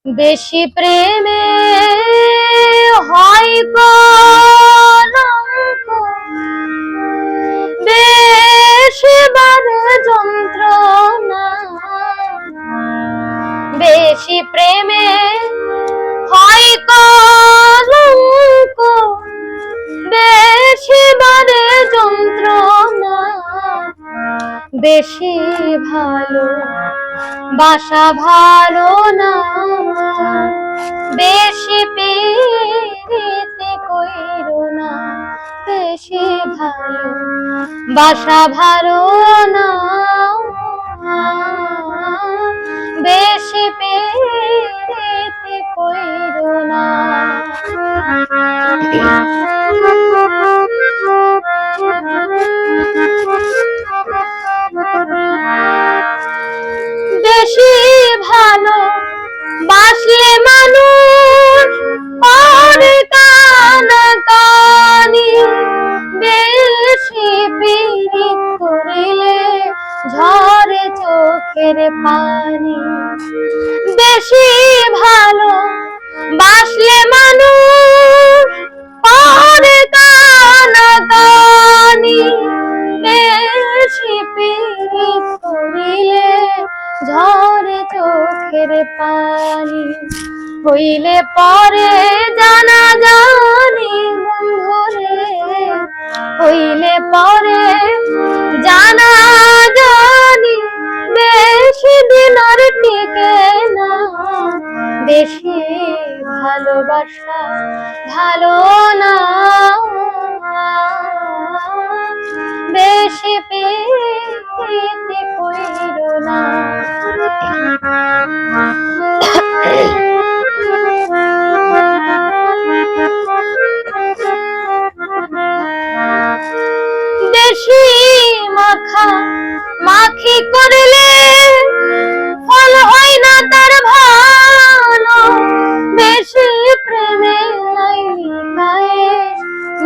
বেশি প্রেমে হয় কলঙ্ক, বেশি বারে যন্ত্রণা। বেশি প্রেমে হয় কলঙ্ক, বেশি বারে যন্ত্রণা। বেশি ভালো বাসা ভালো না, বেশি প্রীতি কইরো না। বেশি ভালো বাসা ভালো না, বেশি প্রীতি কইরো না। বেশি ভালো বাসলে মানুষ পরে কানাকানি, বেশি পীড়িত করিলে ঝরে চোখের পানি। বেশি ভালো বাসলে মানুষ পরে কানাকানি, বেশি পীড়িত করিলে ঝরে চোখের পানি। হইলে পরে জানা জানি বন্ধুরে, হইলে পরে জানা জানি বেশি দিন আর টিকে না। বেশি ভালোবাসা ভালো না, বেশি প্রীতি কইরো না। বেশি মাখা মাখি করলে ফল হয় না তার ভালো, বেশি প্রেমে লাইকায়ে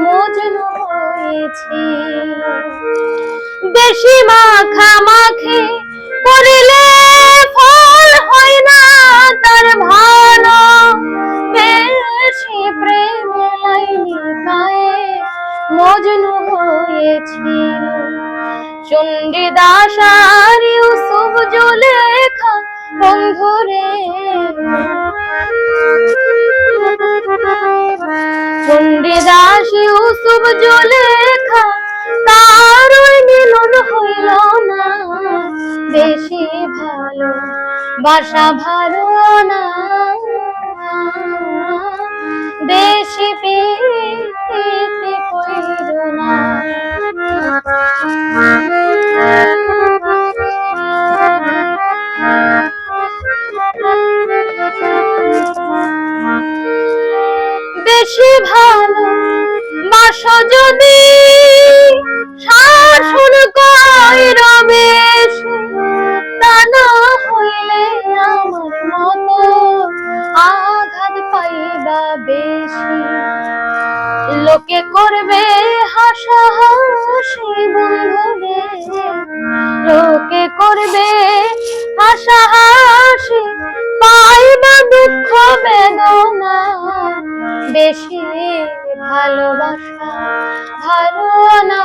মজনু হয়েছিল। বেশি মাখা মাখি করিলে ফল হয় না তার ভালো, বেশি প্রেমে লাইকায়ে মজনু হয়েছিল। চণ্ডীদাস আর ইউসুফ জুলেখা বন্ধুরে, চণ্ডীদাস ইউসুফ জুলেখা তার ওই মিলন হইল না। বেশি ভালো বাসা ভালো না, বেশি প্রীতি কইরো না। বেশি ভালো বাসা যদি শাসন কইরো বেশি, তা না হইলে আমার মতো আঘাত পাইবা বেশি। লোকে করবে হাসাহাসি বন্ধুরে, লোকে করবে হাসাহাসি, পাইবা দুঃখ বেদনা। বেশি ভালোবাসা ভালো না,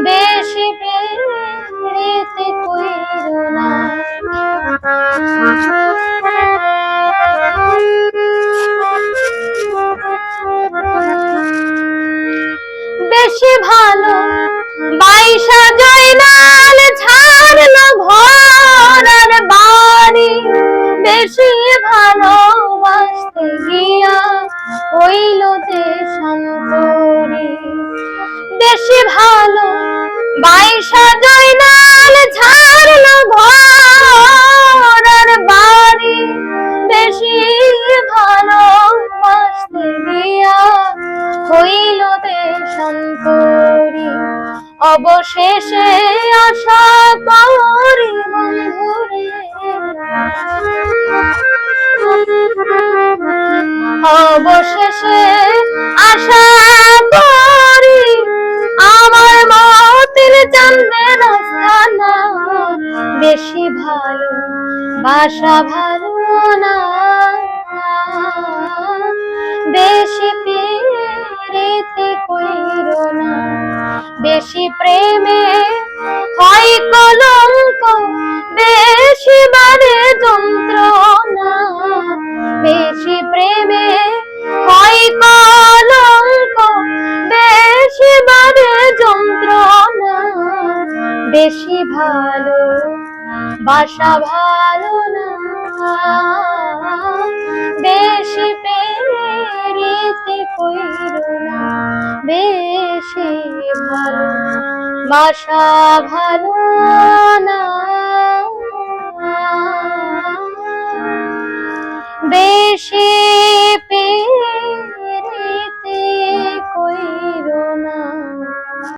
বেশি প্রীতি কইরো না। বেশি ভালো বাইশা জয়নাল ছাড়লো ঘর আর বাড়ি, বেশি ভালোবাসতে গিয়া হইল দেশান্তরী। বেশি ভালো বাইশা জয়নাল ছাড়লো ঘর আর বাড়ি, বেশি ভালোবাসতে গিয়া হইল দেশান্তরী। অবশেষে আশা করি বন্ধুরে, অবশেষে আশা করি আমার মতের জানবে রাস্তা না। বেশি ভালো বাসা ভালো না, বেশি প্রীতি কইরো না, বেশি প্রেমে হয় কলঙ্ক, বেশি বারে যন্ত্রণা, বেশি প্রেমে হয় কলঙ্ক, বেশি বারে যন্ত্রণা, বেশি ভালো বাসা ভালো না, বেশি প্রীতি কইরো না, বেশি ভালো বাসা ভালো না, বেশি